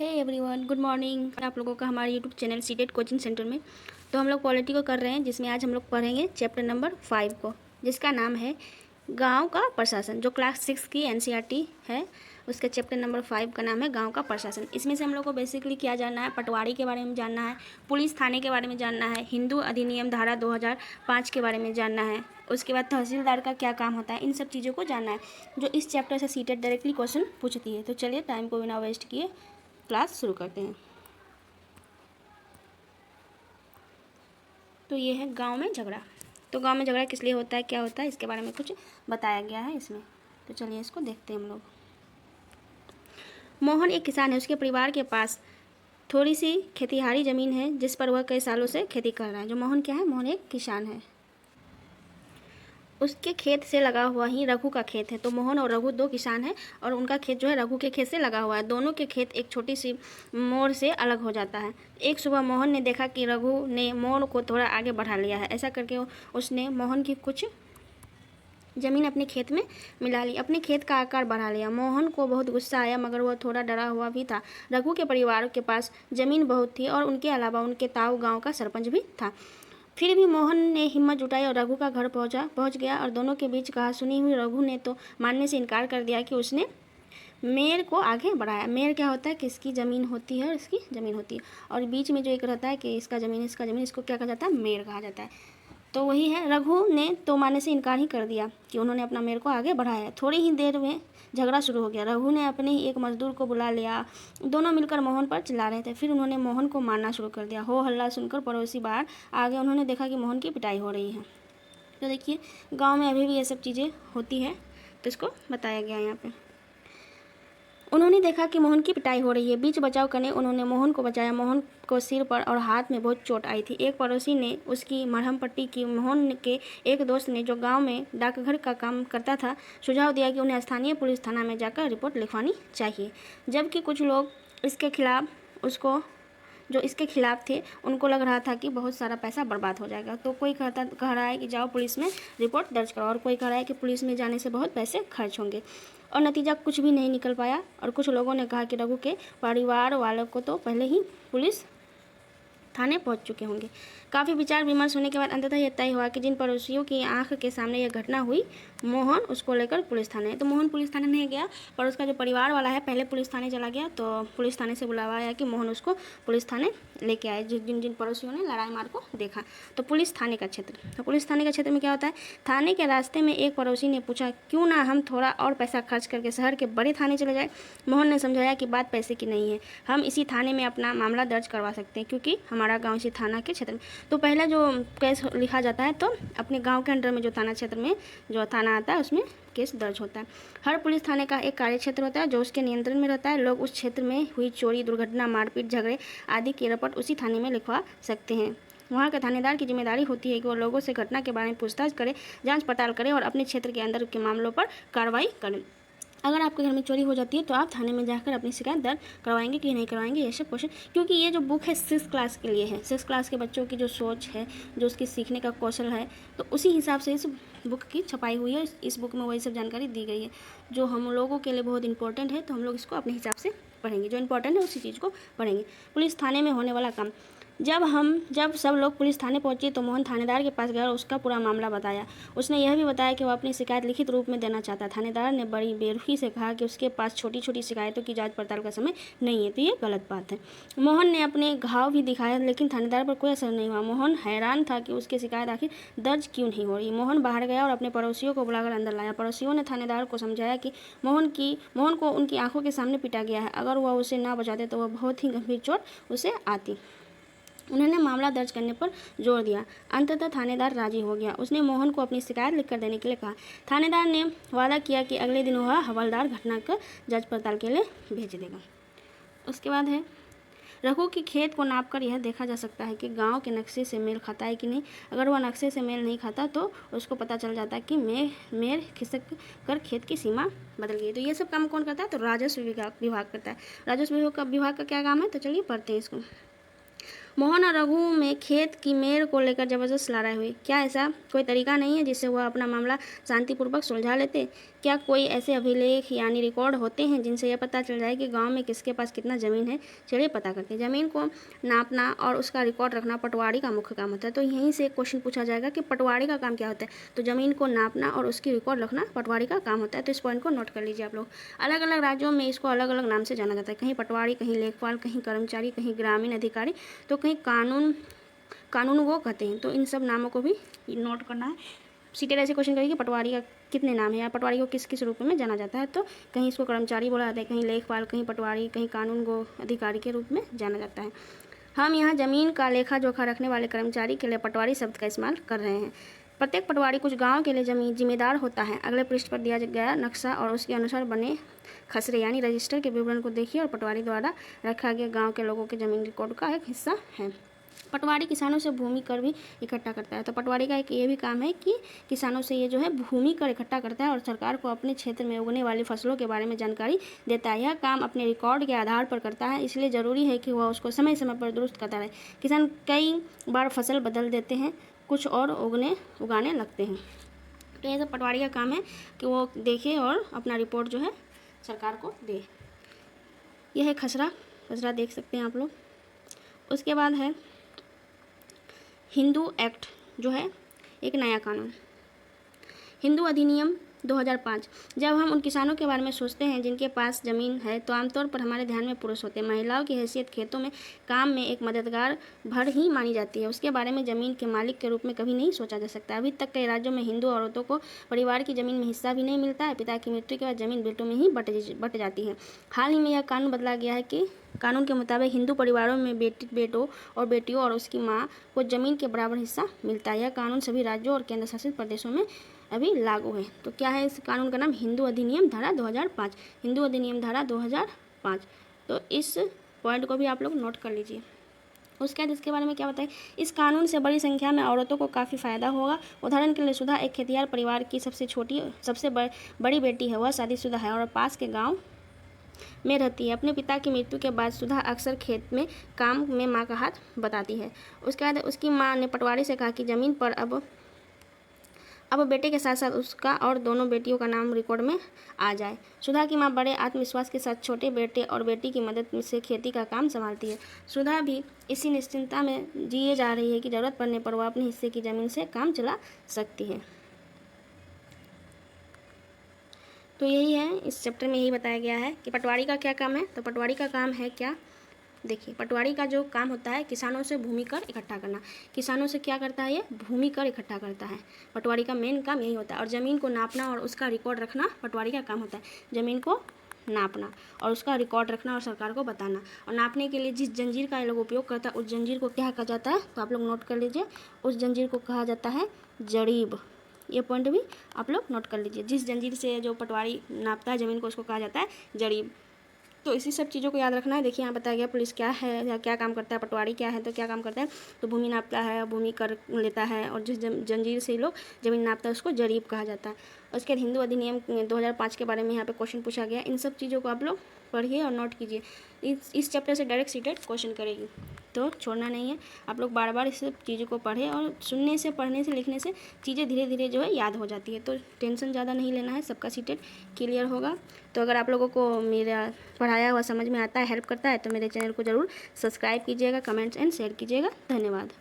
Hey everyone, good morning. आप लोगों का हमारे YouTube channel CTET coaching centre में तो हम लोग पॉलिटी को कर रहे हैं, जिसमें आज हम लोग पढ़ेंगे चैप्टर नंबर 5 को, जिसका नाम है गांव का प्रशासन। जो क्लास 6 की एनसीईआरटी है, उसके चैप्टर नंबर 5 का नाम है गांव का प्रशासन। इसमें से हम लोग को बेसिकली क्या जानना है, पटवारी के बारे में जानना है, पुलिस थाने के बारे में जानना है, हिंदू अधिनियम धारा 2005 के बारे में जानना है, उसके बाद तहसीलदार का क्या काम होता है, इन सब चीज़ों को जानना है, जो इस चैप्टर से सीटेट डायरेक्टली क्वेश्चन पूछती है। तो चलिए टाइम को बिना वेस्ट किए क्लास शुरू करते हैं। तो ये है गांव में झगड़ा। तो गांव में झगड़ा किस लिए होता है, क्या होता है, इसके बारे में कुछ बताया गया है इसमें। तो चलिए इसको देखते हैं हम लोग। मोहन एक किसान है। उसके परिवार के पास थोड़ी सी खेतीहारी ज़मीन है, जिस पर वह कई सालों से खेती कर रहा है। जो मोहन क्या है, मोहन एक किसान है। उसके खेत से लगा हुआ ही रघु का खेत है। तो मोहन और रघु दो किसान हैं और उनका खेत जो है रघु के खेत से लगा हुआ है। दोनों के खेत एक छोटी सी मोड़ से अलग हो जाता है। एक सुबह मोहन ने देखा कि रघु ने मोड़ को थोड़ा आगे बढ़ा लिया है। ऐसा करके उसने मोहन की कुछ ज़मीन अपने खेत में मिला ली, अपने खेत का आकार बढ़ा लिया। मोहन को बहुत गुस्सा आया, मगर वह थोड़ा डरा हुआ भी था। रघु के परिवार के पास ज़मीन बहुत थी और उनके अलावा उनके ताऊ गाँव का सरपंच भी था। फिर भी मोहन ने हिम्मत जुटाई और रघु का घर पहुंच गया और दोनों के बीच कहा सुनी हुई रघु ने तो मानने से इनकार कर दिया कि उसने मेयर को आगे बढ़ाया। मेयर क्या होता है, किसकी ज़मीन होती है, इसकी ज़मीन होती है, और बीच में जो एक रहता है कि इसका ज़मीन, इसको क्या कहा जाता है, मेयर कहा जाता है। तो वही है, रघु ने तो मानने से इनकार ही कर दिया कि उन्होंने अपना मेयर को आगे बढ़ाया। थोड़ी ही देर में झगड़ा शुरू हो गया। रघु ने अपने ही एक मजदूर को बुला लिया। दोनों मिलकर मोहन पर चिल्ला रहे थे। फिर उन्होंने मोहन को मारना शुरू कर दिया। हो हल्ला सुनकर पड़ोसी बाहर आ गए। उन्होंने देखा कि मोहन की पिटाई हो रही है। तो देखिए, गांव में अभी भी ये सब चीज़ें होती है, तो इसको बताया गया है यहाँ पे। उन्होंने देखा कि मोहन की पिटाई हो रही है। बीच बचाव करने उन्होंने मोहन को बचाया। मोहन को सिर पर और हाथ में बहुत चोट आई थी। एक पड़ोसी ने उसकी मरहम पट्टी की। मोहन के एक दोस्त ने, जो गांव में डाकघर का काम करता था, सुझाव दिया कि उन्हें स्थानीय पुलिस थाना में जाकर रिपोर्ट लिखवानी चाहिए। जबकि कुछ लोग इसके खिलाफ थे, उनको लग रहा था कि बहुत सारा पैसा बर्बाद हो जाएगा। तो कोई कह रहा है कि जाओ पुलिस में रिपोर्ट दर्ज करो, और कोई कह रहा है कि पुलिस में जाने से बहुत पैसे खर्च होंगे। और नतीजा कुछ भी नहीं निकल पाया। और कुछ लोगों ने कहा कि रघु के परिवार वालों को तो पहले ही पुलिस थाने पहुंच चुके होंगे। काफ़ी विचार विमर्श होने के बाद अंततः यह तय हुआ कि जिन पड़ोसियों की आंख के सामने यह घटना हुई, मोहन उसको लेकर पुलिस थाने। तो मोहन पुलिस थाने नहीं गया, पर उसका जो परिवार वाला है पहले पुलिस थाने चला गया। तो पुलिस थाने से बुलावा आया कि मोहन उसको पुलिस थाने लेके आए, जिन जिन पड़ोसियों ने लड़ाई मार को देखा। तो पुलिस थाने का क्षेत्र, तो पुलिस थाने के क्षेत्र में क्या होता है, थाने के रास्ते में एक पड़ोसी ने पूछा क्यों ना हम थोड़ा और पैसा खर्च करके शहर के बड़े थाने चले जाए। मोहन ने समझाया कि बात पैसे की नहीं है, हम इसी थाने में अपना मामला दर्ज करवा सकते हैं, क्योंकि हमारा गाँव इसी थाना के क्षेत्र में। तो पहला जो केस लिखा जाता है, तो अपने गांव के अंडर में जो थाना क्षेत्र में जो थाना आता है, उसमें केस दर्ज होता है। हर पुलिस थाने का एक कार्य क्षेत्र होता है जो उसके नियंत्रण में रहता है। लोग उस क्षेत्र में हुई चोरी, दुर्घटना, मारपीट, झगड़े आदि की रिपोर्ट उसी थाने में लिखवा सकते हैं। वहाँ के थानेदार की जिम्मेदारी होती है कि वो लोगों से घटना के बारे में पूछताछ करे, जांच पड़ताल करे और अपने क्षेत्र के अंदर के मामलों पर कार्रवाई करें। अगर आपके घर में चोरी हो जाती है तो आप थाने में जाकर अपनी शिकायत दर्ज करवाएंगे कि नहीं करवाएंगे, ये सब क्वेश्चन। क्योंकि ये जो बुक है 6 क्लास के लिए है, 6 क्लास के बच्चों की जो सोच है, जो उसकी सीखने का कौशल है, तो उसी हिसाब से इस बुक की छपाई हुई है। इस बुक में वही सब जानकारी दी गई है जो हम लोगों के लिए बहुत इंपॉर्टेंट है। तो हम लोग इसको अपने हिसाब से पढ़ेंगे, जो इंपॉर्टेंट है उसी चीज़ को पढ़ेंगे। पुलिस थाने में होने वाला काम। जब सब लोग पुलिस थाने पहुंचे तो मोहन थानेदार के पास गया और उसका पूरा मामला बताया। उसने यह भी बताया कि वह अपनी शिकायत लिखित रूप में देना चाहता। थानेदार ने बड़ी बेरुखी से कहा कि उसके पास छोटी छोटी शिकायतों की जांच पड़ताल का समय नहीं है, तो ये गलत बात है। मोहन ने अपने घाव भी दिखाया, लेकिन थानेदार पर कोई असर नहीं हुआ। मोहन हैरान था कि उसकी शिकायत आखिर दर्ज क्यों नहीं हो रही। मोहन बाहर गया और अपने पड़ोसियों को बुलाकर अंदर लाया। पड़ोसियों ने थानेदार को समझाया कि मोहन को उनकी आंखों के सामने पिटा गया है। अगर वह उसे ना बचाते तो वह बहुत ही गंभीर चोट उसे आती। उन्होंने मामला दर्ज करने पर जोर दिया। अंततः थानेदार राजी हो गया। उसने मोहन को अपनी शिकायत लिखकर देने के लिए कहा। थानेदार ने वादा किया कि अगले दिन वह हवलदार घटना को जांच पड़ताल के लिए भेज देगा। उसके बाद है, रघु के खेत को नापकर यह देखा जा सकता है कि गांव के नक्शे से मेल खाता है कि नहीं। अगर वह नक्शे से मेल नहीं खाता तो उसको पता चल जाता है कि मेर खिसक कर खेत की सीमा बदल गई। तो ये सब काम कौन करता है, तो राजस्व विभाग करता है। राजस्व विभाग का क्या काम है, तो चलिए पढ़ते हैं इसको। मोहन और रघु में खेत की मेड़ को लेकर जबरदस्त लड़ाई हुई। क्या ऐसा कोई तरीका नहीं है जिससे वह अपना मामला शांतिपूर्वक सुलझा लेते? क्या कोई ऐसे अभिलेख यानी रिकॉर्ड होते हैं जिनसे यह पता चल जाए कि गांव में किसके पास कितना ज़मीन है? चलिए पता करते हैं। ज़मीन को नापना और उसका रिकॉर्ड रखना पटवारी का मुख्य काम होता है। तो यहीं से क्वेश्चन पूछा जाएगा कि पटवारी का काम क्या होता है। तो ज़मीन को नापना और उसकी रिकॉर्ड रखना पटवारी का काम होता है। तो इस पॉइंट को नोट कर लीजिए आप लोग। अलग अलग राज्यों में इसको अलग अलग नाम से जाना जाता है। कहीं पटवारी, कहीं लेखपाल, कहीं कर्मचारी, कहीं ग्रामीण अधिकारी, तो कहीं कानूनगो कहते हैं। तो इन सब नामों को भी नोट करना है। सीटेट ऐसे क्वेश्चन करेगी कि पटवारी का कितने नाम है या पटवारी को किस किस रूप में जाना जाता है। तो कहीं इसको कर्मचारी बोला जाता है, कहीं लेखपाल, कहीं पटवारी, कहीं कानूनगो अधिकारी के रूप में जाना जाता है। हम यहाँ ज़मीन का लेखा जोखा रखने वाले कर्मचारी के लिए पटवारी शब्द का इस्तेमाल कर रहे हैं। प्रत्येक पटवारी कुछ गाँव के लिए जिम्मेदार होता है। अगले पृष्ठ पर दिया गया नक्शा और उसके अनुसार बने खसरे यानी रजिस्टर के विवरण को देखिए और पटवारी द्वारा रखा गया गाँव के लोगों के जमीन रिकॉर्ड का एक हिस्सा है। पटवारी किसानों से भूमि कर भी इकट्ठा करता है। तो पटवारी का एक ये भी काम है कि किसानों से ये जो है भूमि कर इकट्ठा करता है और सरकार को अपने क्षेत्र में उगने वाली फसलों के बारे में जानकारी देता है। यह काम अपने रिकॉर्ड के आधार पर करता है, इसलिए ज़रूरी है कि वह उसको समय समय पर दुरुस्त करता रहे। किसान कई बार फसल बदल देते हैं, कुछ और उगाने लगते हैं। तो ये सब पटवारी का काम है कि वो देखे और अपना रिपोर्ट जो है सरकार को दे। यह है खसरा देख सकते हैं आप लोग। उसके बाद है हिंदू एक्ट, जो है एक नया कानून, हिंदू अधिनियम 2005। जब हम उन किसानों के बारे में सोचते हैं जिनके पास ज़मीन है तो आमतौर पर हमारे ध्यान में पुरुष होते हैं। महिलाओं की हैसियत खेतों में काम में एक मददगार भर ही मानी जाती है। उसके बारे में ज़मीन के मालिक के रूप में कभी नहीं सोचा जा सकता। अभी तक कई राज्यों में हिंदू औरतों को परिवार की ज़मीन में हिस्सा भी नहीं मिलता है। पिता की मृत्यु के बाद ज़मीन बेटों में ही बट जाती है। हाल ही में यह कानून बदला गया है कि कानून के मुताबिक हिंदू परिवारों में बेटों और बेटियों और उसकी माँ को ज़मीन के बराबर हिस्सा मिलता है। यह कानून सभी राज्यों और केंद्र शासित प्रदेशों में अभी लागू है। तो क्या है इस कानून का नाम? हिंदू अधिनियम धारा 2005। हिंदू अधिनियम धारा 2005। तो इस पॉइंट को भी आप लोग नोट कर लीजिए। उसके बाद इसके बारे में क्या बताएं? इस कानून से बड़ी संख्या में औरतों को काफ़ी फ़ायदा होगा। उदाहरण के लिए सुधा एक खेतिहर परिवार की सबसे बड़ी बेटी है। वह शादीशुदा है और पास के गाँव में रहती है। अपने पिता की मृत्यु के बाद सुधा अक्सर खेत में काम में माँ का हाथ बताती है। उसके बाद उसकी माँ ने पटवारी से कहा कि ज़मीन पर अब बेटे के साथ साथ उसका और दोनों बेटियों का नाम रिकॉर्ड में आ जाए। सुधा की माँ बड़े आत्मविश्वास के साथ छोटे बेटे और बेटी की मदद से खेती का काम संभालती है। सुधा भी इसी निश्चिंतता में जिए जा रही है कि ज़रूरत पड़ने पर वह अपने हिस्से की ज़मीन से काम चला सकती है। तो यही है, इस चैप्टर में यही बताया गया है कि पटवारी का क्या काम है। तो पटवारी का काम है क्या? देखिए, पटवारी का जो काम होता है किसानों से भूमि कर इकट्ठा करना। किसानों से क्या करता है? ये भूमि कर इकट्ठा करता है। पटवारी का मेन काम यही होता है। और ज़मीन को नापना और उसका रिकॉर्ड रखना पटवारी का काम होता है। ज़मीन को नापना और उसका रिकॉर्ड रखना और सरकार को बताना। और नापने के लिए जिस जंजीर का ये लोग उपयोग करता है उस जंजीर को क्या कहा जाता है? तो आप लोग नोट कर लीजिए। उस जंजीर को कहा जाता है जरीब। ये पॉइंट भी आप लोग नोट कर लीजिए। जिस जंजीर से जो पटवारी नापता है ज़मीन को उसको कहा जाता है जरीब। तो इसी सब चीज़ों को याद रखना है। देखिए यहाँ बताया गया पुलिस क्या है या क्या काम करता है, पटवारी क्या है तो क्या काम करता है। तो भूमि नापता है, भूमि कर लेता है और जिस जंजीर से लोग ज़मीन नापता है उसको जरीब कहा जाता है। उसके बाद हिंदू अधिनियम 2005 के बारे में यहाँ पे क्वेश्चन पूछा गया। इन सब चीज़ों को आप लोग पढ़िए और नोट कीजिए। इस चैप्टर से डायरेक्ट सीटेट क्वेश्चन करेगी, तो छोड़ना नहीं है। आप लोग बार बार इस सब चीज़ों को पढ़ें और सुनने से, पढ़ने से, लिखने से चीज़ें धीरे धीरे जो है याद हो जाती है। तो टेंशन ज़्यादा नहीं लेना है, सबका सीटेट क्लियर होगा। तो अगर आप लोगों को मेरा पढ़ाया हुआ समझ में आता है, हेल्प करता है, तो मेरे चैनल को ज़रूर सब्सक्राइब कीजिएगा, कमेंट्स एंड शेयर कीजिएगा। धन्यवाद।